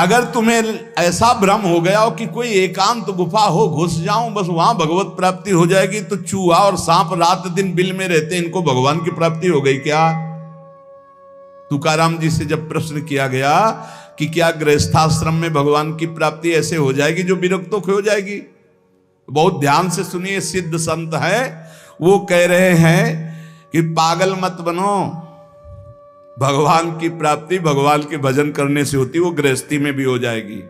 अगर तुम्हें ऐसा भ्रम हो गया हो कि कोई एकांत गुफा हो, घुस जाऊं बस वहां भगवत प्राप्ति हो जाएगी, तो चूहा और सांप रात दिन बिल में रहते, इनको भगवान की प्राप्ति हो गई क्या? तुकाराम जी से जब प्रश्न किया गया कि क्या गृहस्थाश्रम में भगवान की प्राप्ति ऐसे हो जाएगी जो विरक्तों की हो जाएगी, बहुत ध्यान से सुनिए, सिद्ध संत है, वो कह रहे हैं कि पागल मत बनो, भगवान की प्राप्ति भगवान के भजन करने से होती, वो गृहस्थी में भी हो जाएगी।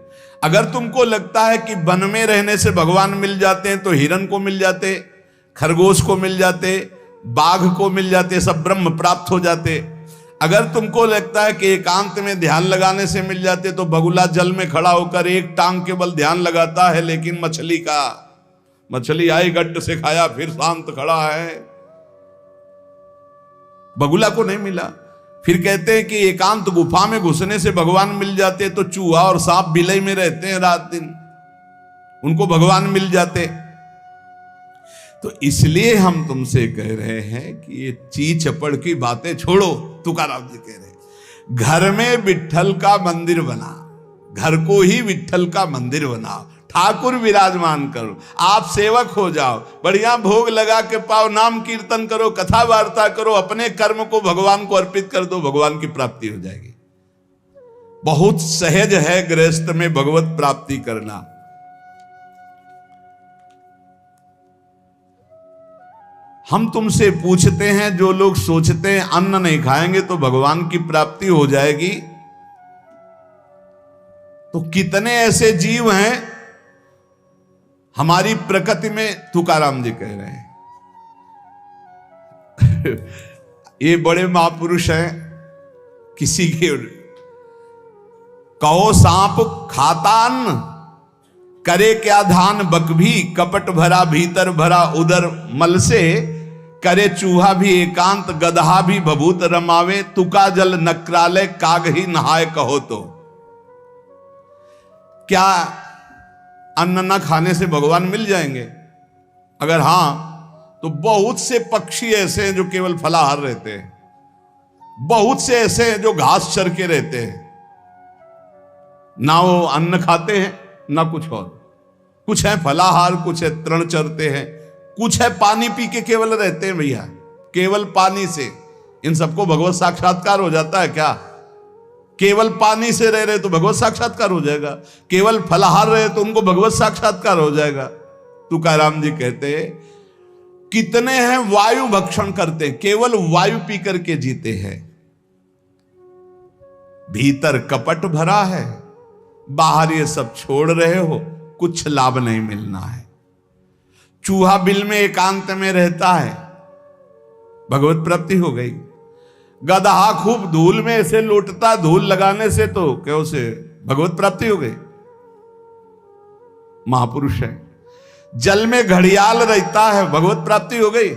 अगर तुमको लगता है कि वन में रहने से भगवान मिल जाते हैं, तो हिरन को मिल जाते, खरगोश को मिल जाते, बाघ को मिल जाते, सब ब्रह्म प्राप्त हो जाते। अगर तुमको लगता है कि एकांत में ध्यान लगाने से मिल जाते, तो बगुला जल में खड़ा होकर एक टांग केवल ध्यान लगाता है, लेकिन मछली आई गट्ट से खाया फिर शांत खड़ा है, बगुला को नहीं मिला। फिर कहते हैं कि एकांत गुफा में घुसने से भगवान मिल जाते, तो चूहा और सांप बिलई में रहते हैं रात दिन, उनको भगवान मिल जाते। तो इसलिए हम तुमसे कह रहे हैं कि ये चीज चपड़ की बातें छोड़ो। तुकाराम जी कह रहे घर में विट्ठल का मंदिर बना, घर को ही विट्ठल का मंदिर बनाओ, ठाकुर विराजमान करो, आप सेवक हो जाओ, बढ़िया भोग लगा के पाओ, नाम कीर्तन करो, कथा वार्ता करो, अपने कर्म को भगवान को अर्पित कर दो, भगवान की प्राप्ति हो जाएगी। बहुत सहज है गृहस्थ में भगवत प्राप्ति करना। हम तुमसे पूछते हैं, जो लोग सोचते हैं अन्न नहीं खाएंगे तो भगवान की प्राप्ति हो जाएगी, तो कितने ऐसे जीव हैं हमारी प्रकृति में? तुकाराम जी कह रहे हैं ये बड़े महापुरुष हैं, किसी के कहो सांप खाता अन्न, करे क्या धान बक भी, कपट भरा भीतर भरा उदर मल से, करे चूहा भी एकांत गदहा भी भभूत रमावे, तुका जल नक्राले काग ही नहाए कहो तो। क्या अन्न न खाने से भगवान मिल जाएंगे? अगर हां, तो बहुत से पक्षी ऐसे हैं जो केवल फलाहार रहते हैं, बहुत से ऐसे हैं जो घास चर के रहते हैं, ना वो अन्न खाते हैं ना कुछ और, कुछ है फलाहार, कुछ है तृण चरते हैं, कुछ है पानी पी के केवल रहते हैं। भैया केवल पानी से इन सबको भगवत साक्षात्कार हो जाता है क्या? केवल पानी से रह रहे तो भगवत साक्षात्कार हो जाएगा, केवल फलाहार रहे तो उनको भगवत साक्षात्कार हो जाएगा। तुकाराम जी कहते हैं कितने हैं वायु भक्षण करते हैं, केवल वायु पी करके जीते हैं, भीतर कपट भरा है, बाहर ये सब छोड़ रहे हो, कुछ लाभ नहीं मिलना है। चूहा बिल में एकांत में रहता है, भगवत प्राप्ति हो गई। गदहा खूब धूल में ऐसे लौटता, धूल लगाने से तो क्या उसे भगवत प्राप्ति हो गई, महापुरुष है। जल में घड़ियाल रहता है, भगवत प्राप्ति हो गई।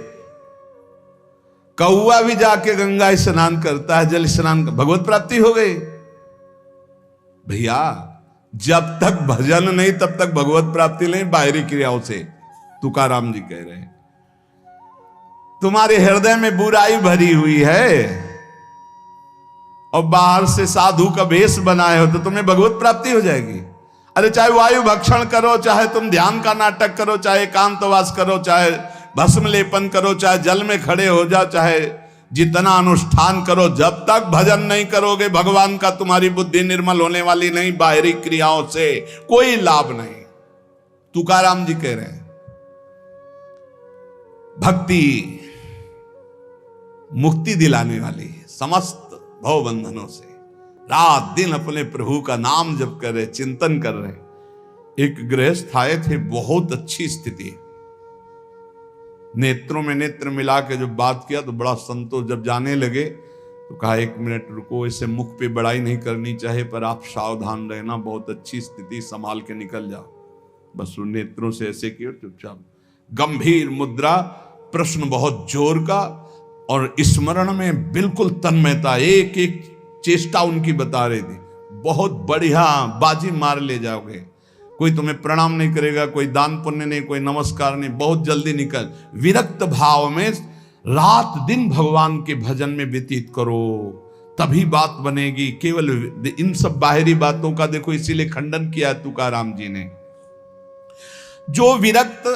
कौआ भी जाके गंगा स्नान करता है, जल स्नान, भगवत प्राप्ति हो गई। भैया जब तक भजन नहीं तब तक भगवत प्राप्ति नहीं, बाहरी क्रियाओं से। तुकाराम जी कह रहे हैं तुम्हारे हृदय में बुराई भरी हुई है और बाहर से साधु का वेश बनाए हो, तो तुम्हें भगवत प्राप्ति हो जाएगी। अरे चाहे वायु भक्षण करो, चाहे तुम ध्यान का नाटक करो, चाहे एकांतवास करो, चाहे भस्म लेपन करो, चाहे जल में खड़े हो जाओ, चाहे जितना अनुष्ठान करो, जब तक भजन नहीं करोगे भगवान का, तुम्हारी बुद्धि निर्मल होने वाली नहीं, बाहरी क्रियाओं से कोई लाभ नहीं। तुकाराम जी कह रहे हैं भक्ति मुक्ति दिलाने वाली, समस्त भव बंधनों से। रात दिन अपने प्रभु का नाम जप कर रहे, चिंतन कर रहे। एक गृहस्थ आए थे, बहुत अच्छी स्थिति, नेत्रों में नेत्र मिला के जब बात किया तो बड़ा संतोष। जब जाने लगे तो कहा 1 मिनट रुको, इसे मुख पे बड़ाई नहीं करनी चाहिए, पर आप सावधान रहना, बहुत अच्छी स्थिति, संभाल के निकल जाओ। बस उन नेत्रों से ऐसे किया, चुपचाप गंभीर मुद्रा, प्रश्न बहुत जोर का, और स्मरण में बिल्कुल तन्मयता, एक एक चेष्टा उनकी बता रही थी। बहुत बढ़िया, बाजी मार ले जाओगे, कोई तुम्हें प्रणाम नहीं करेगा, कोई दान पुण्य नहीं, कोई नमस्कार नहीं, बहुत जल्दी निकल। विरक्त भाव में रात दिन भगवान के भजन में व्यतीत करो, तभी बात बनेगी। केवल इन सब बाहरी बातों का देखो इसीलिए खंडन किया तुकाराम जी ने। जो विरक्त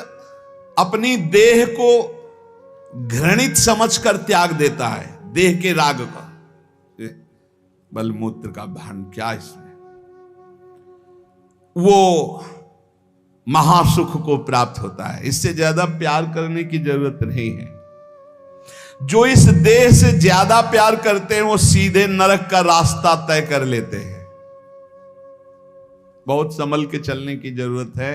अपनी देह को घृणित समझकर त्याग देता है, देह के राग का, बलमूत्र का भान क्या इसमें, वो महासुख को प्राप्त होता है। इससे ज्यादा प्यार करने की जरूरत नहीं है। जो इस देह से ज्यादा प्यार करते हैं वो सीधे नरक का रास्ता तय कर लेते हैं। बहुत संभल के चलने की जरूरत है।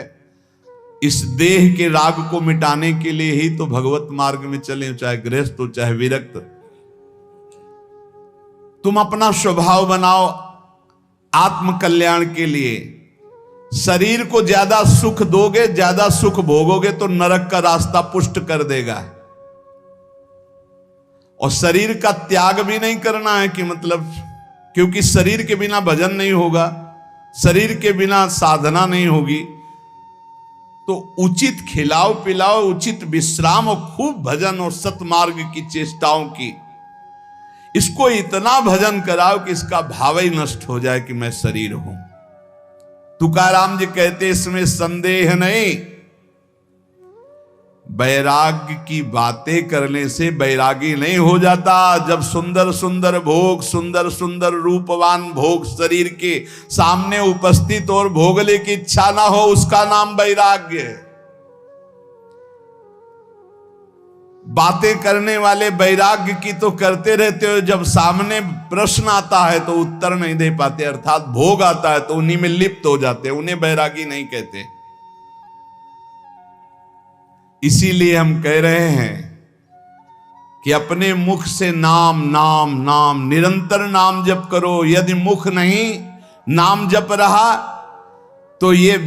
इस देह के राग को मिटाने के लिए ही तो भगवत मार्ग में चले, चाहे गृहस्थ हो चाहे विरक्त। तुम अपना स्वभाव बनाओ आत्म कल्याण के लिए। शरीर को ज्यादा सुख दोगे, ज्यादा सुख भोगोगे तो नरक का रास्ता पुष्ट कर देगा। और शरीर का त्याग भी नहीं करना है कि मतलब, क्योंकि शरीर के बिना भजन नहीं होगा, शरीर के बिना साधना नहीं होगी। तो उचित खिलाओ पिलाओ, उचित विश्राम और खूब भजन और सतमार्ग की चेष्टाओं की। इसको इतना भजन कराओ कि इसका भाव ही नष्ट हो जाए कि मैं शरीर हूं। तुकाराम जी कहते इसमें संदेह नहीं। वैराग्य की बातें करने से वैरागी नहीं हो जाता। जब सुंदर सुंदर भोग, सुंदर सुंदर रूपवान भोग शरीर के सामने उपस्थित और भोगने की इच्छा ना हो, उसका नाम वैराग्य है। बातें करने वाले वैराग्य की तो करते रहते हो, जब सामने प्रश्न आता है तो उत्तर नहीं दे पाते, अर्थात भोग आता है तो उन्हीं में लिप्त हो जाते हैं, उन्हें वैरागी नहीं कहते। इसीलिए हम कह रहे हैं कि अपने मुख से नाम नाम नाम, निरंतर नाम जप करो। यदि मुख नहीं नाम जप रहा तो ये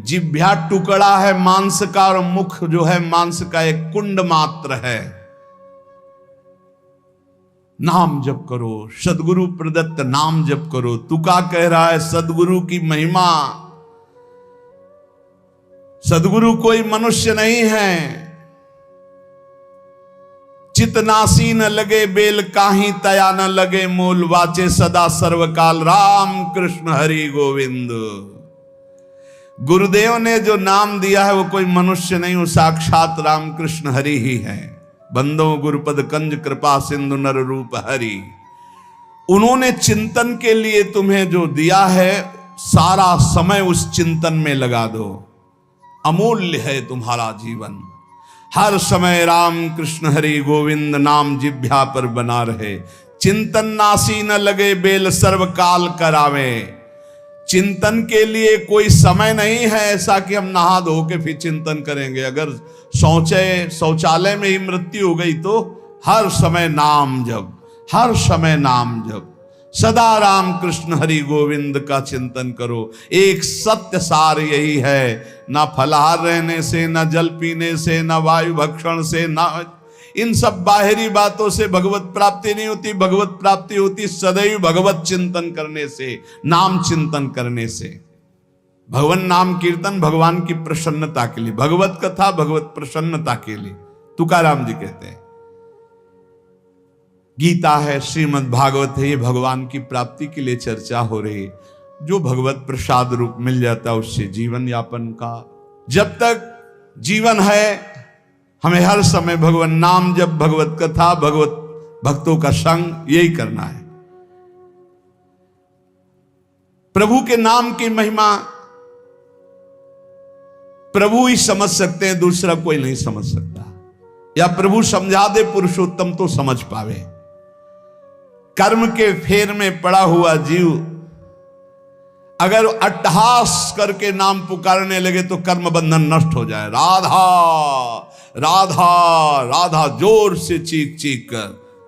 जिह्वा टुकड़ा है मांस का, और मुख जो है मांस का एक कुंड मात्र है। नाम जप करो, सदगुरु प्रदत्त नाम जप करो। तुका कह रहा है सदगुरु की महिमा। सदगुरु कोई मनुष्य नहीं है। चितनासी न लगे बेल काही, तया न लगे मूल, वाचे सदा सर्वकाल राम कृष्ण हरि गोविंद। गुरुदेव ने जो नाम दिया है वो कोई मनुष्य नहीं, वो साक्षात राम कृष्ण हरि ही है। बंदो गुरुपद कंज कृपा सिंधु नर रूप हरि। उन्होंने चिंतन के लिए तुम्हें जो दिया है, सारा समय उस चिंतन में लगा दो। अमूल्य है तुम्हारा जीवन। हर समय राम कृष्ण हरि गोविंद नाम जिह्वा पर बना रहे। चिंतन नासी न लगे बेल, सर्वकाल करावे। चिंतन के लिए कोई समय नहीं है ऐसा कि हम नहा धो के फिर चिंतन करेंगे। अगर शौचालय में ही मृत्यु हो गई तो हर समय नाम जप, हर समय नाम जप। सदा राम कृष्ण हरि गोविंद का चिंतन करो। एक सत्य सार यही है, ना फलाहार रहने से, ना जल पीने से, ना वायु भक्षण से, ना इन सब बाहरी बातों से भगवत प्राप्ति नहीं होती। भगवत प्राप्ति होती सदैव भगवत चिंतन करने से, नाम चिंतन करने से। भगवान नाम कीर्तन भगवान की प्रसन्नता के लिए, भगवत कथा भगवत प्रसन्नता के लिए। तुकाराम जी कहते हैं गीता है, श्रीमद् भागवत है, ये भगवान की प्राप्ति के लिए चर्चा हो रही। जो भगवत प्रसाद रूप मिल जाता है उससे जीवन यापन का। जब तक जीवन है हमें हर समय भगवान नाम जप, भगवत कथा, भगवत भक्तों का संग, यही करना है। प्रभु के नाम की महिमा प्रभु ही समझ सकते हैं, दूसरा कोई नहीं समझ सकता। या प्रभु समझा दे पुरुषोत्तम तो समझ पावे। कर्म के फेर में पड़ा हुआ जीव अगर अट्टहास करके नाम पुकारने लगे तो कर्म बंधन नष्ट हो जाए। राधा राधा राधा जोर से चीख चीख कर,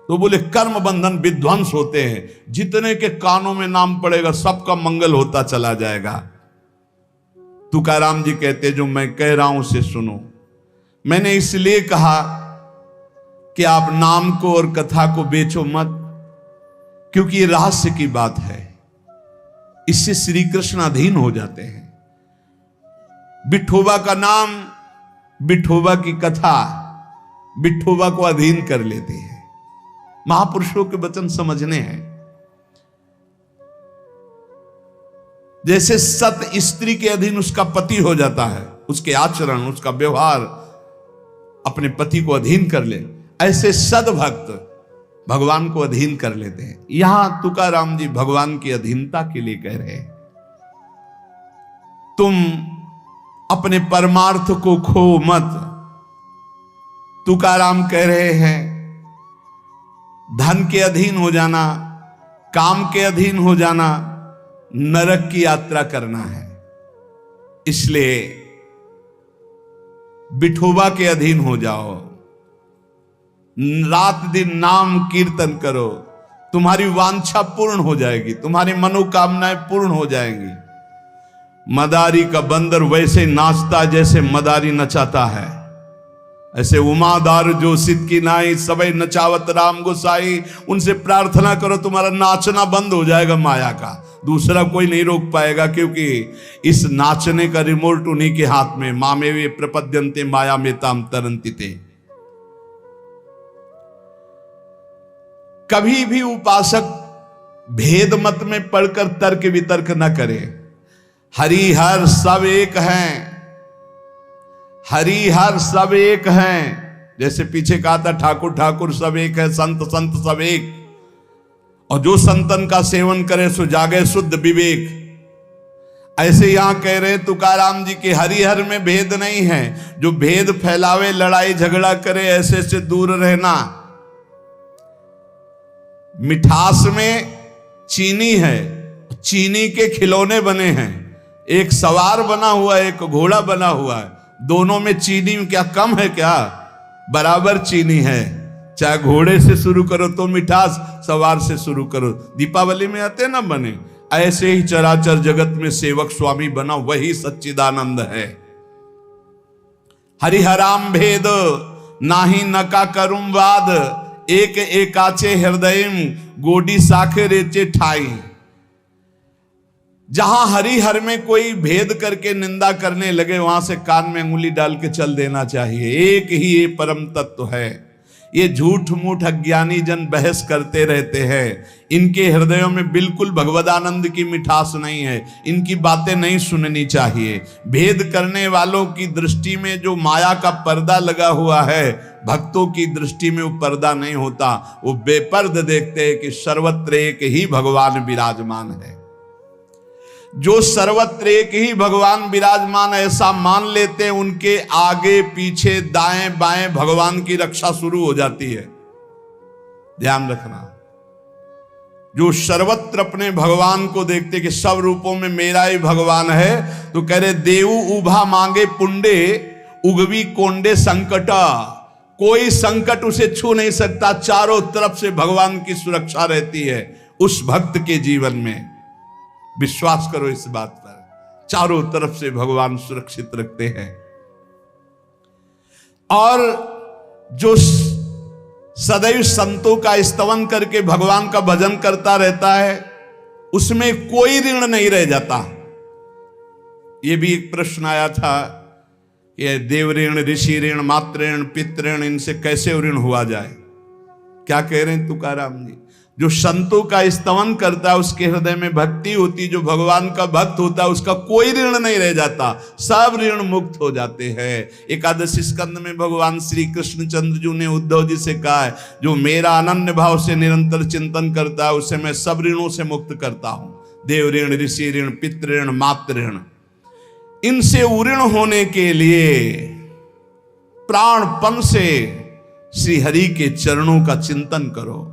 तो बोले कर्म बंधन विध्वंस होते हैं। जितने के कानों में नाम पड़ेगा सबका मंगल होता चला जाएगा। तुकाराम जी कहते जो मैं कह रहा हूं उसे सुनो। मैंने इसलिए कहा कि आप नाम को और कथा को बेचो मत, क्योंकि ये रहस्य की बात है। इससे श्री कृष्ण अधीन हो जाते हैं। विठोबा का नाम, विठोबा की कथा विठोबा को अधीन कर लेते हैं। महापुरुषों के वचन समझने हैं। जैसे सत स्त्री के अधीन उसका पति हो जाता है, उसके आचरण, उसका व्यवहार अपने पति को अधीन कर ले, ऐसे सद्भक्त भगवान को अधीन कर लेते हैं। यहां तुकाराम जी भगवान की अधीनता के लिए कह रहे हैं, तुम अपने परमार्थ को खो मत। तुकाराम कह रहे हैं धन के अधीन हो जाना, काम के अधीन हो जाना, नरक की यात्रा करना है। इसलिए विठोबा के अधीन हो जाओ, रात दिन नाम कीर्तन करो, तुम्हारी वांछा पूर्ण हो जाएगी, तुम्हारी मनोकामनाएं पूर्ण हो जाएंगी। मदारी का बंदर वैसे नाचता जैसे मदारी नचाता है, ऐसे उमादार जो सिद्ध की नाई सबई नचावत राम गोसाई, उनसे प्रार्थना करो, तुम्हारा नाचना बंद हो जाएगा माया का, दूसरा कोई नहीं रोक पाएगा, क्योंकि इस नाचने का रिमोट उन्हीं के हाथ में। मामे वे प्रपद्यन्ते माया में ताम तरंतिते। कभी भी उपासक भेद मत में पढ़कर तर्क वितर्क न करे। हरि हर सब एक हैं, हरि हर सब एक हैं, जैसे पीछे कहा था ठाकुर ठाकुर सब एक है, संत संत सब एक, और जो संतन का सेवन करे सो जागे शुद्ध विवेक। ऐसे यहां कह रहे तुकाराम जी के हरिहर में भेद नहीं है, जो भेद फैलावे, लड़ाई झगड़ा करे, ऐसे से दूर रहना। मिठास में चीनी है, चीनी के खिलौने बने हैं, एक सवार बना हुआ है, एक घोड़ा बना हुआ है, दोनों में चीनी क्या कम है क्या? बराबर चीनी है। चाहे घोड़े से शुरू करो तो मिठास, सवार से शुरू करो, दीपावली में आते ना बने, ऐसे ही चराचर जगत में सेवक स्वामी बना वही सच्चिदानंद है। हरिहराम भेद नाही नका करुम वाद, एक एकाचे हृदयम गोडी साखे रेचे ठाई। जहां हरिहर में कोई भेद करके निंदा करने लगे, वहां से कान में उंगली डाल के चल देना चाहिए। एक ही ये परम तत्व है। ये झूठ मूठ अज्ञानी जन बहस करते रहते हैं, इनके हृदयों में बिल्कुल भगवदानंद की मिठास नहीं है, इनकी बातें नहीं सुननी चाहिए। भेद करने वालों की दृष्टि में जो माया का पर्दा लगा हुआ है, भक्तों की दृष्टि में वो पर्दा नहीं होता, वो बेपर्द देखते हैं कि सर्वत्र एक ही भगवान विराजमान है। जो सर्वत्र एक ही भगवान विराजमान ऐसा मान लेते हैं, उनके आगे पीछे दाएं बाएं भगवान की रक्षा शुरू हो जाती है। ध्यान रखना, जो सर्वत्र अपने भगवान को देखते कि सब रूपों में मेरा ही भगवान है, तो कह रहे देवु उभा मांगे पुंडे उगवी कोंडे संकटा। कोई संकट उसे छू नहीं सकता, चारों तरफ से भगवान की सुरक्षा रहती है उस भक्त के जीवन में। विश्वास करो इस बात पर, चारों तरफ से भगवान सुरक्षित रखते हैं। और जो सदैव संतों का स्तवन करके भगवान का भजन करता रहता है, उसमें कोई ऋण नहीं रह जाता। यह भी एक प्रश्न आया था कि देव ऋण, ऋषि ऋण, मातृ ऋण, पितृ ऋण, इनसे कैसे ऋण हुआ जाए। क्या कह रहे हैं तुकाराम जी? जो संतों का स्तवन करता है, उसके हृदय में भक्ति होती, जो भगवान का भक्त होता है, उसका कोई ऋण नहीं रह जाता, सब ऋण मुक्त हो जाते हैं। एकादशी स्कंद में भगवान श्री कृष्णचंद्र जी ने उद्धव जी से कहा है, जो मेरा अनन्य भाव से निरंतर चिंतन करता है, उसे मैं सब ऋणों से मुक्त करता हूं। देव ऋण, ऋषि ऋण, पितृ ऋण, मातृ ऋण, इनसे उऋण होने के लिए प्राणपन से श्री हरि के चरणों का चिंतन करो।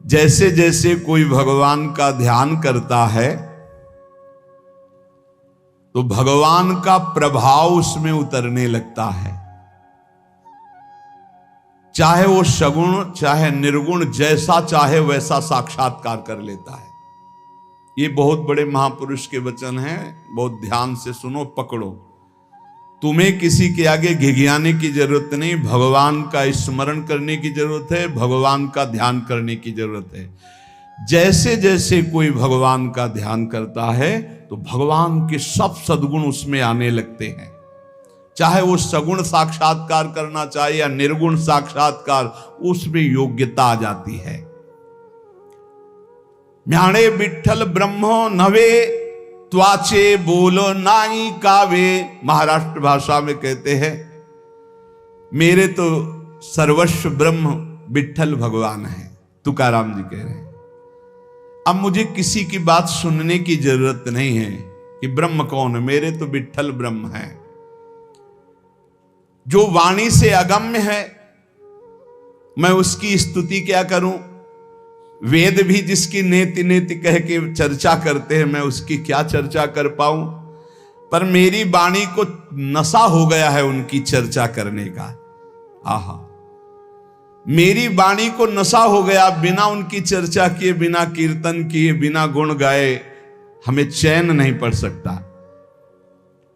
जैसे जैसे कोई भगवान का ध्यान करता है, तो भगवान का प्रभाव उसमें उतरने लगता है। चाहे वो सगुण चाहे निर्गुण, जैसा चाहे वैसा साक्षात्कार कर लेता है। ये बहुत बड़े महापुरुष के वचन हैं, बहुत ध्यान से सुनो, पकड़ो। तुम्हें किसी के आगे घिघियाने की जरूरत नहीं, भगवान का स्मरण करने की जरूरत है, भगवान का ध्यान करने की जरूरत है। जैसे जैसे कोई भगवान का ध्यान करता है, तो भगवान के सब सद्गुण उसमें आने लगते हैं। चाहे वो सगुण साक्षात्कार करना चाहे या निर्गुण साक्षात्कार, उसमें योग्यता आ जाती है। म्याणे विठ्ठल ब्रह्मो नवे त्वाचे बोलो नाई कावे, महाराष्ट्र भाषा में कहते हैं मेरे तो सर्वस्व ब्रह्म विठ्ठल भगवान है, तुकाराम जी कह रहे हैं। अब मुझे किसी की बात सुनने की जरूरत नहीं है कि ब्रह्म कौन है, मेरे तो विठ्ठल ब्रह्म है। जो वाणी से अगम्य है मैं उसकी स्तुति क्या करूं, वेद भी जिसकी नेति नेति कह के चर्चा करते हैं मैं उसकी क्या चर्चा कर पाऊं। पर मेरी वाणी को नशा हो गया है उनकी चर्चा करने का। आहा, मेरी वाणी को नशा हो गया, बिना उनकी चर्चा किए, बिना कीर्तन किए, बिना गुण गाए हमें चैन नहीं पड़ सकता।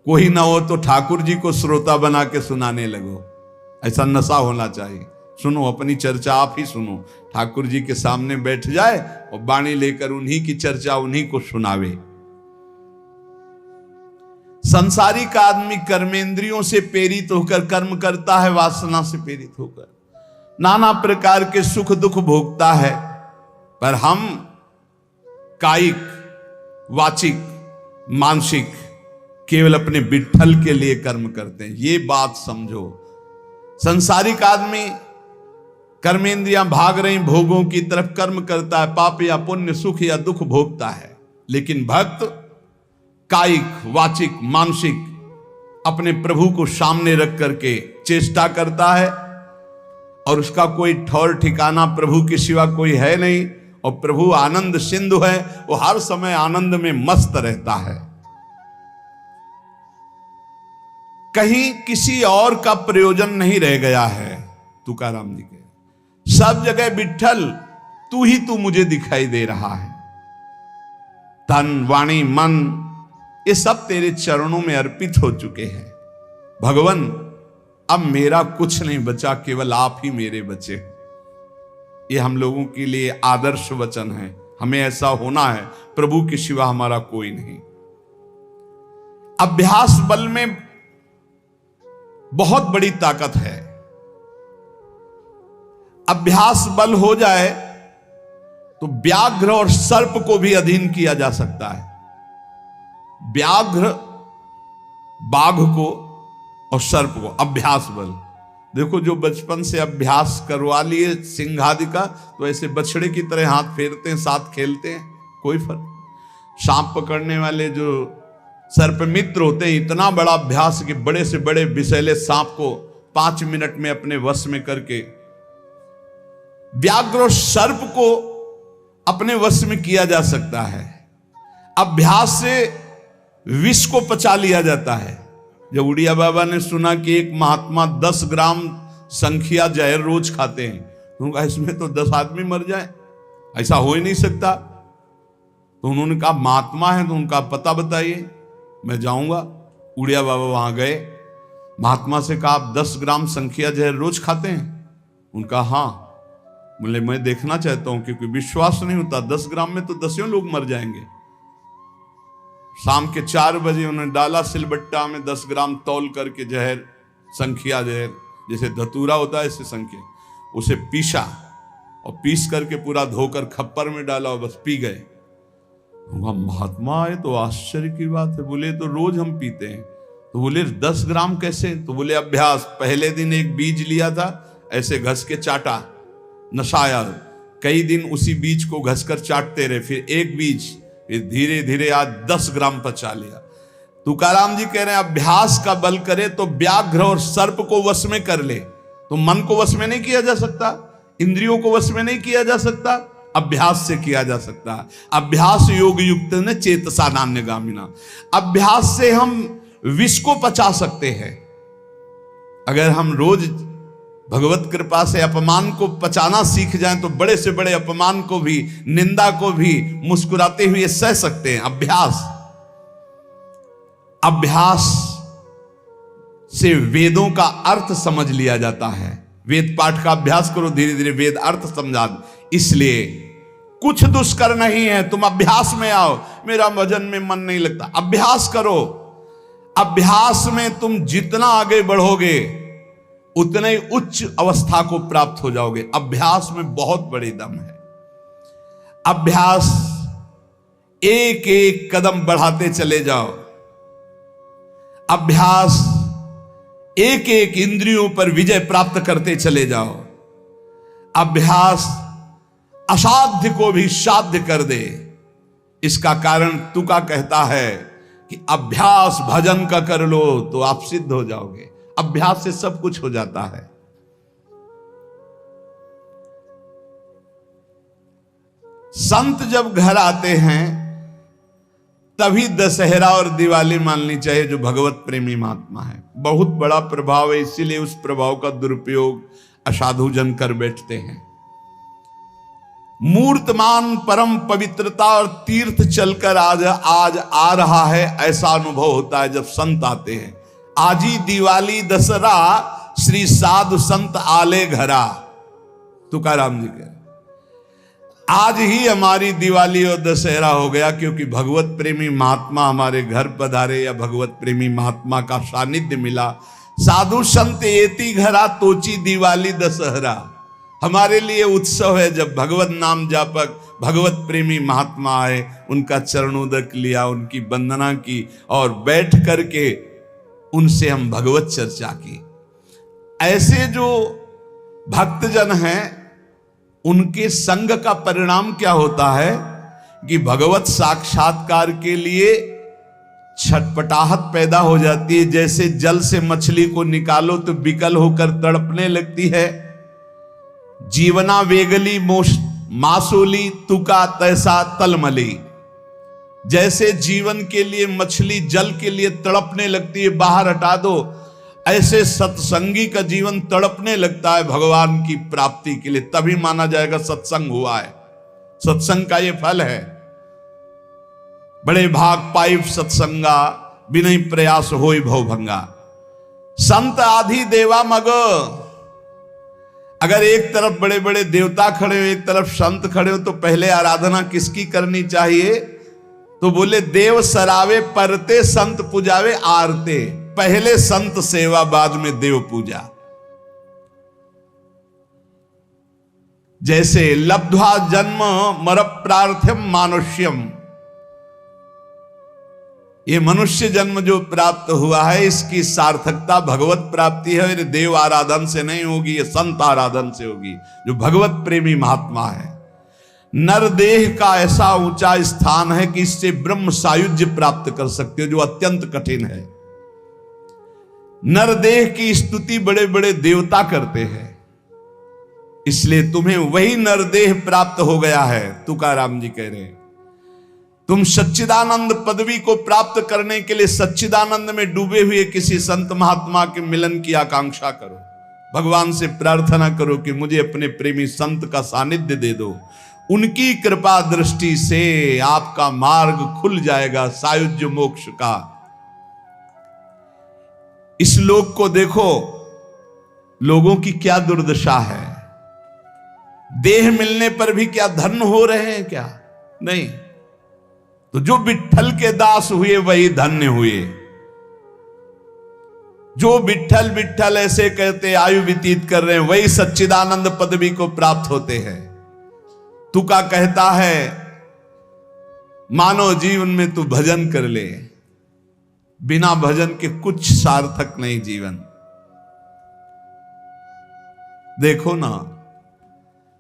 कोई ना हो तो ठाकुर जी को श्रोता बना के सुनाने लगो, ऐसा नशा होना चाहिए। सुनो, अपनी चर्चा आप ही सुनो, ठाकुर जी के सामने बैठ जाए और वाणी लेकर उन्हीं की चर्चा उन्हीं को सुनावे। संसारिक आदमी कर्मेंद्रियों से प्रेरित होकर कर्म करता है, वासना से प्रेरित होकर नाना प्रकार के सुख दुख भोगता है। पर हम कायिक, वाचिक, मानसिक केवल अपने विठ्ठल के लिए कर्म करते हैं, ये बात समझो। संसारिक आदमी कर्मेंद्रियां भाग रही भोगों की तरफ, कर्म करता है, पाप या पुण्य, सुख या दुख भोगता है। लेकिन भक्त कायिक, वाचिक, मानसिक अपने प्रभु को सामने रख करके चेष्टा करता है और उसका कोई ठौर ठिकाना प्रभु के सिवा कोई है नहीं। और प्रभु आनंद सिंधु है, वो हर समय आनंद में मस्त रहता है। कहीं किसी और का प्रयोजन नहीं रह गया है। तुकाराम जी के सब जगह विठ्ठल तू ही तू मुझे दिखाई दे रहा है। तन, वाणी, मन ये सब तेरे चरणों में अर्पित हो चुके हैं। भगवान अब मेरा कुछ नहीं बचा, केवल आप ही मेरे बचे। ये हम लोगों के लिए आदर्श वचन है। हमें ऐसा होना है, प्रभु के सिवा हमारा कोई नहीं। अभ्यास बल में बहुत बड़ी ताकत है। अभ्यास बल हो जाए तो व्याघ्र और सर्प को भी अधीन किया जा सकता है। व्याघ्र बाघ को और सर्प को, अभ्यास बल। देखो, जो बचपन से अभ्यास करवा लिए सिंह आदि का, तो ऐसे बछड़े की तरह हाथ फेरते हैं, साथ खेलते हैं, कोई फर्क। सांप पकड़ने वाले जो सर्प मित्र होते हैं, इतना बड़ा अभ्यास कि बड़े से बड़े विषैले सांप को 5 मिनट में अपने वश में करके, व्याघ्र और सर्प को अपने वश में किया जा सकता है। अभ्यास से विष को पचा लिया जाता है। जब उड़िया बाबा ने सुना कि एक महात्मा 10 ग्राम संख्या जहर रोज खाते हैं, तो कहा इसमें तो 10 आदमी मर जाए, ऐसा हो ही नहीं सकता। तो उन्होंने कहा महात्मा है तो उनका पता बताइए, मैं जाऊंगा। उड़िया बाबा वहां गए, महात्मा से कहा आप 10 ग्राम संख्या जहर रोज खाते हैं? उनका हाँ। बोले मैं देखना चाहता हूं, क्योंकि विश्वास नहीं होता 10 ग्राम में तो 10 लोग मर जाएंगे। शाम के 4 बजे उन्होंने डाला सिलबट्टा में 10 ग्राम तौल करके जहर, संख्या जहर, जैसे धतूरा होता है ऐसे संख्या, उसे पीसा और पीस करके पूरा धोकर खप्पर में डाला और बस पी गए। महात्मा आए तो आश्चर्य की बात है। बोले तो रोज हम पीते हैं। तो बोले 10 ग्राम कैसे? तो बोले अभ्यास। पहले दिन एक बीज लिया था, ऐसे घस के चाटा, नशाया, कई दिन उसी बीज को घसकर चाटते रहे, फिर एक बीज, फिर धीरे धीरे आज 10 ग्राम पचा लिया। तुकाराम जी कह रहे हैं अभ्यास का बल करे तो व्याघ्र और सर्प को वश में कर ले। तो मन को वश में नहीं किया जा सकता, इंद्रियों को वश में नहीं किया जा सकता, अभ्यास से किया जा सकता है। अभ्यास योग युक्त ने चेतसा नान्यगामिना। अभ्यास से हम विष को पचा सकते हैं। अगर हम रोज भगवत कृपा से अपमान को पचाना सीख जाएं तो बड़े से बड़े अपमान को भी, निंदा को भी मुस्कुराते हुए सह सकते हैं। अभ्यास से वेदों का अर्थ समझ लिया जाता है। वेद पाठ का अभ्यास करो, धीरे धीरे वेद अर्थ समझा। इसलिए कुछ दुष्कर नहीं है, तुम अभ्यास में आओ। मेरा भजन में मन नहीं लगता, अभ्यास करो। अभ्यास में तुम जितना आगे बढ़ोगे उतने उच्च अवस्था को प्राप्त हो जाओगे। अभ्यास में बहुत बड़ी दम है। अभ्यास एक एक कदम बढ़ाते चले जाओ। अभ्यास, एक एक इंद्रियों पर विजय प्राप्त करते चले जाओ। अभ्यास असाध्य को भी साध्य कर दे। इसका कारण तुका कहता है कि अभ्यास भजन का कर लो तो आप सिद्ध हो जाओगे। अभ्यास से सब कुछ हो जाता है। संत जब घर आते हैं तभी दशहरा और दिवाली माननी चाहिए, जो भगवत प्रेमी महात्मा है। बहुत बड़ा प्रभाव है, इसीलिए उस प्रभाव का दुरुपयोग असाधु जन कर बैठते हैं। मूर्तमान परम पवित्रता और तीर्थ चलकर आज आ रहा है, ऐसा अनुभव होता है जब संत आते हैं। आज ही दिवाली दशहरा श्री साधु संत आले घरा, तुकाराम जी कह रहे आज ही हमारी दिवाली और दशहरा हो गया, क्योंकि भगवत प्रेमी महात्मा हमारे घर पधारे या भगवत प्रेमी महात्मा का सानिध्य मिला। साधु संत एति घरा तोची दिवाली दशहरा, हमारे लिए उत्सव है जब भगवत नाम जापक भगवत प्रेमी महात्मा आए, उनका चरणोदक लिया, उनकी वंदना की और बैठ करके उनसे हम भगवत चर्चा की। ऐसे जो भक्तजन हैं उनके संग का परिणाम क्या होता है कि भगवत साक्षात्कार के लिए छटपटाहट पैदा हो जाती है। जैसे जल से मछली को निकालो तो विकल होकर तड़पने लगती है। जीवना वेगली मासूली तुका तैसा तलमली, जैसे जीवन के लिए मछली जल के लिए तड़पने लगती है, बाहर हटा दो, ऐसे सत्संगी का जीवन तड़पने लगता है भगवान की प्राप्ति के लिए। तभी माना जाएगा सत्संग हुआ है। सत्संग का ये फल है। बड़े भाग पाइप सत्संगा, बिना प्रयास होई भवभंगा। संत आधि देवा मग, अगर एक तरफ बड़े बड़े देवता खड़े हो, एक तरफ संत खड़े हो, तो पहले आराधना किसकी करनी चाहिए? तो बोले देव सरावे परते संत पुजावे आरते। पहले संत सेवा, बाद में देव पूजा। जैसे लब्ध्वा जन्म मर प्रार्थ्यम मानुष्यम, ये मनुष्य जन्म जो प्राप्त हुआ है इसकी सार्थकता भगवत प्राप्ति है। ये देव आराधन से नहीं होगी, ये संत आराधन से होगी, जो भगवत प्रेमी महात्मा है। नरदेह का ऐसा ऊंचा स्थान है कि इससे ब्रह्म सायुज्य प्राप्त कर सकते हो, जो अत्यंत कठिन है। नरदेह की स्तुति बड़े बड़े देवता करते हैं, इसलिए तुम्हें वही नरदेह प्राप्त हो गया है। तुकाराम जी कह रहे हैं तुम सच्चिदानंद पदवी को प्राप्त करने के लिए सच्चिदानंद में डूबे हुए किसी संत महात्मा के मिलन की आकांक्षा करो। भगवान से प्रार्थना करो कि मुझे अपने प्रेमी संत का सानिध्य दे दो। उनकी कृपा दृष्टि से आपका मार्ग खुल जाएगा सायुज्य मोक्ष का। इस लोक को देखो, लोगों की क्या दुर्दशा है। देह मिलने पर भी क्या धन्य हो रहे हैं क्या? नहीं। तो जो विट्ठल के दास हुए वही धन्य हुए। जो विट्ठल विट्ठल ऐसे कहते आयु व्यतीत कर रहे हैं, वही सच्चिदानंद पदवी को प्राप्त होते हैं। तुका कहता है मानव जीवन में तू भजन कर ले, बिना भजन के कुछ सार्थक नहीं जीवन। देखो ना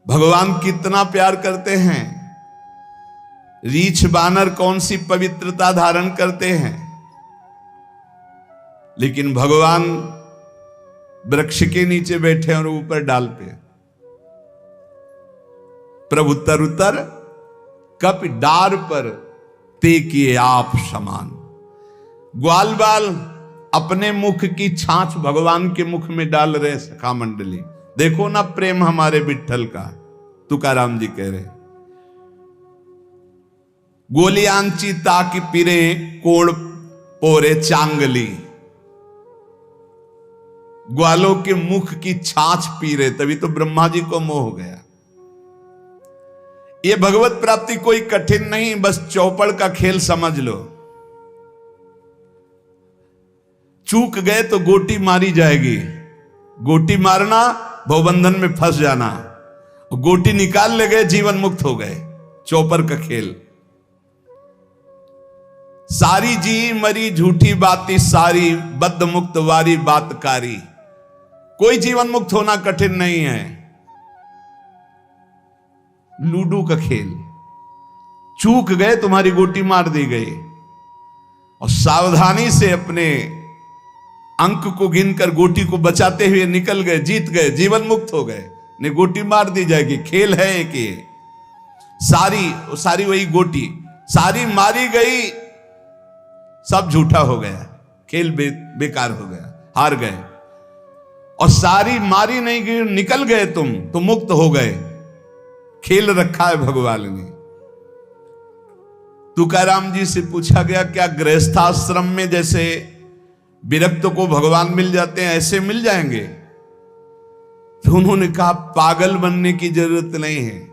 भगवान कितना प्यार करते हैं। रीछ बानर कौन सी पवित्रता धारण करते हैं, लेकिन भगवान वृक्ष के नीचे बैठे और ऊपर डाल पे। प्रभु तरुतर कप डार पर ते किए आप समान। ग्वाल बाल अपने मुख की छाछ भगवान के मुख में डाल रहे सखा मंडली। देखो ना प्रेम हमारे विट्ठल का। तुकाराम जी कह रहे गोलियांची ताकि पिरे कोड़ पोरे चांगली। ग्वालों के मुख की छाछ पी रहे, तभी तो ब्रह्मा जी को मोह हो गया। ये भगवत प्राप्ति कोई कठिन नहीं, बस चौपड़ का खेल समझ लो। चूक गए तो गोटी मारी जाएगी। गोटी मारना भवबंधन में फंस जाना, गोटी निकाल ले गए जीवन मुक्त हो गए। चौपर का खेल। सारी जी मरी झूठी बाती सारी, बद्ध मुक्त वारी बातकारी। कोई जीवन मुक्त होना कठिन नहीं है। लूडो का खेल, चूक गए तुम्हारी गोटी मार दी गई, और सावधानी से अपने अंक को गिनकर गोटी को बचाते हुए निकल गए, जीत गए, जीवन मुक्त हो गए। नहीं, गोटी मार दी जाएगी, खेल है एक ये। सारी वही गोटी, सारी मारी गई, सब झूठा हो गया, खेल बेकार हो गया, हार गए। और सारी मारी नहीं गई, निकल गए तुम तो मुक्त हो गए। खेल रखा है भगवान ने। तुकाराम जी से पूछा गया, क्या गृहस्थाश्रम में जैसे विरक्त को भगवान मिल जाते हैं ऐसे मिल जाएंगे? तो उन्होंने कहा, पागल बनने की जरूरत नहीं है।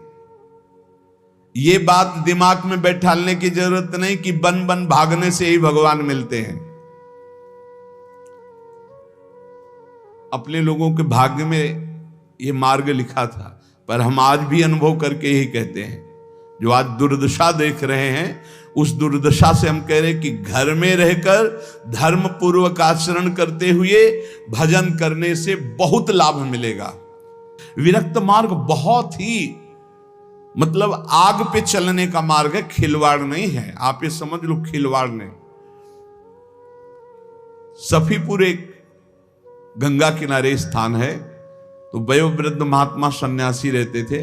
ये बात दिमाग में बैठालने की जरूरत नहीं कि बन बन भागने से ही भगवान मिलते हैं। अपने लोगों के भाग्य में ये मार्ग लिखा था, पर हम आज भी अनुभव करके यही कहते हैं। जो आज दुर्दशा देख रहे हैं, उस दुर्दशा से हम कह रहे हैं कि घर में रहकर धर्म पूर्वक आचरण करते हुए भजन करने से बहुत लाभ मिलेगा। विरक्त मार्ग बहुत ही मतलब आग पे चलने का मार्ग है, खिलवाड़ नहीं है। आप ये समझ लो, खिलवाड़ नहीं। सफीपुर एक गंगा किनारे स्थान है, तो वयोवृद्ध महात्मा सन्यासी रहते थे।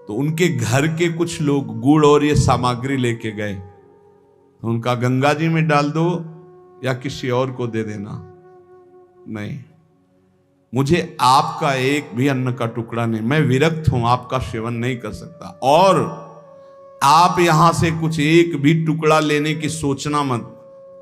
तो उनके घर के कुछ लोग गुड़ और ये सामग्री लेके गए, तो उनका गंगा जी में डाल दो या किसी और को दे देना। नहीं, मुझे आपका एक भी अन्न का टुकड़ा नहीं, मैं विरक्त हूं, आपका सेवन नहीं कर सकता। और आप यहां से कुछ एक भी टुकड़ा लेने की सोचना मत।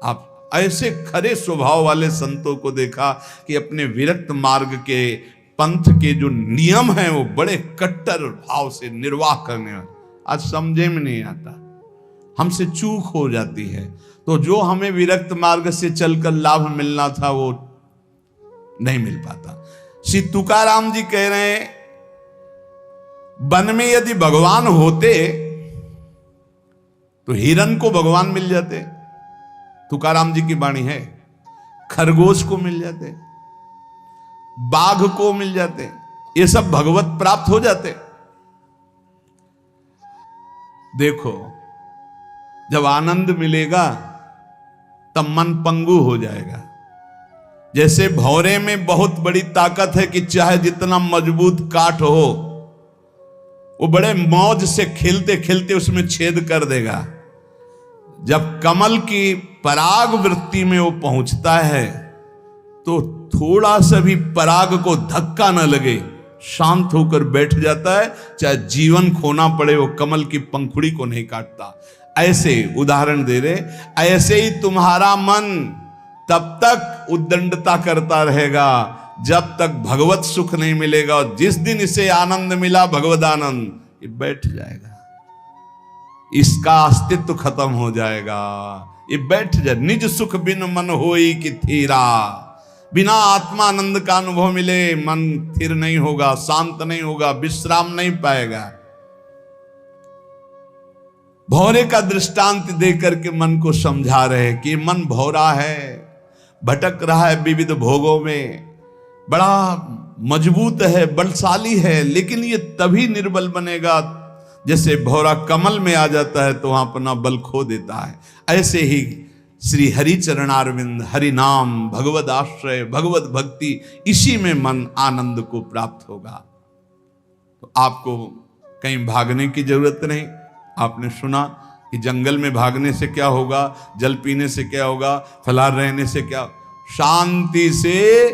आप ऐसे खरे स्वभाव वाले संतों को देखा कि अपने विरक्त मार्ग के पंथ के जो नियम हैं वो बड़े कट्टर भाव से निर्वाह करने वाले। आज समझे में नहीं आता, हमसे चूक हो जाती है। तो जो हमें विरक्त मार्ग से चलकर लाभ मिलना था वो नहीं मिल पाता। श्री तुकाराम जी कह रहे हैं, वन में यदि भगवान होते तो हिरण को भगवान मिल जाते, तुकाराम जी की वाणी है। खरगोश को मिल जाते, बाघ को मिल जाते, ये सब भगवत प्राप्त हो जाते। देखो, जब आनंद मिलेगा तब मन पंगु हो जाएगा। जैसे भौरे में बहुत बड़ी ताकत है कि चाहे जितना मजबूत काठ हो, वो बड़े मौज से खेलते खेलते उसमें छेद कर देगा। जब कमल की पराग वृत्ति में वो पहुंचता है तो थोड़ा सा भी पराग को धक्का न लगे, शांत होकर बैठ जाता है। चाहे जीवन खोना पड़े, वो कमल की पंखुड़ी को नहीं काटता। ऐसे उदाहरण दे रहे, ऐसे ही तुम्हारा मन तब तक उद्दंडता करता रहेगा जब तक भगवत सुख नहीं मिलेगा। और जिस दिन इसे आनंद मिला, भगवद आनंद, ये बैठ जाएगा, इसका अस्तित्व खत्म हो जाएगा, ये बैठ जाए। निज सुख बिन मन होई कि थीरा, बिना आत्मानंद का अनुभव मिले मन स्थिर नहीं होगा, शांत नहीं होगा, विश्राम नहीं पाएगा। भौरे का दृष्टांत देकर के मन को समझा रहे कि मन भौरा है, भटक रहा है विविध भोगों में, बड़ा मजबूत है, बलशाली है, लेकिन ये तभी निर्बल बनेगा जैसे भौरा कमल में आ जाता है तो वहां अपना बल खो देता है। ऐसे ही श्री हरि चरणारविंद, हरि नाम, भगवद आश्रय, भगवत भक्ति, इसी में मन आनंद को प्राप्त होगा। तो आपको कहीं भागने की जरूरत नहीं। आपने सुना कि जंगल में भागने से क्या होगा, जल पीने से क्या होगा, फलाहार रहने से क्या। शांति से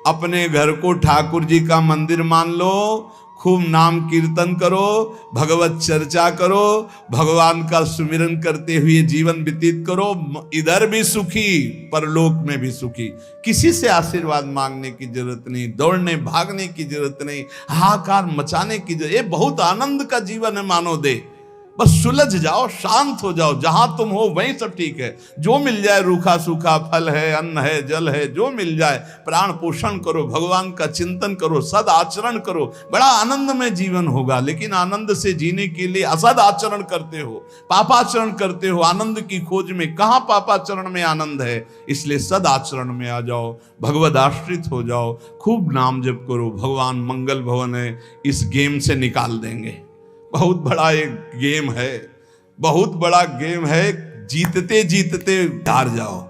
अपने घर को ठाकुर जी का मंदिर मान लो, खूब नाम कीर्तन करो, भगवत चर्चा करो, भगवान का सुमिरन करते हुए जीवन व्यतीत करो। इधर भी सुखी, परलोक में भी सुखी। किसी से आशीर्वाद मांगने की जरूरत नहीं, दौड़ने भागने की जरूरत नहीं, हाहाकार मचाने की जरूरत। ये बहुत आनंद का जीवन है मानो दे। बस सुलझ जाओ, शांत हो जाओ, जहां तुम हो वहीं सब ठीक है। जो मिल जाए, रूखा सूखा फल है, अन्न है, जल है, जो मिल जाए, प्राण पोषण करो, भगवान का चिंतन करो, सद आचरण करो, बड़ा आनंद में जीवन होगा। लेकिन आनंद से जीने के लिए असद आचरण करते हो, पापाचरण करते हो, आनंद की खोज में। कहां पापाचरण में आनंद है? इसलिए सद आचरण में आ जाओ, भगवद आश्रित हो जाओ, खूब नाम जप करो। भगवान मंगल भवन है, इस गेम से निकाल देंगे। बहुत बड़ा एक गेम है, बहुत बड़ा गेम है, जीतते जीतते हार जाओ।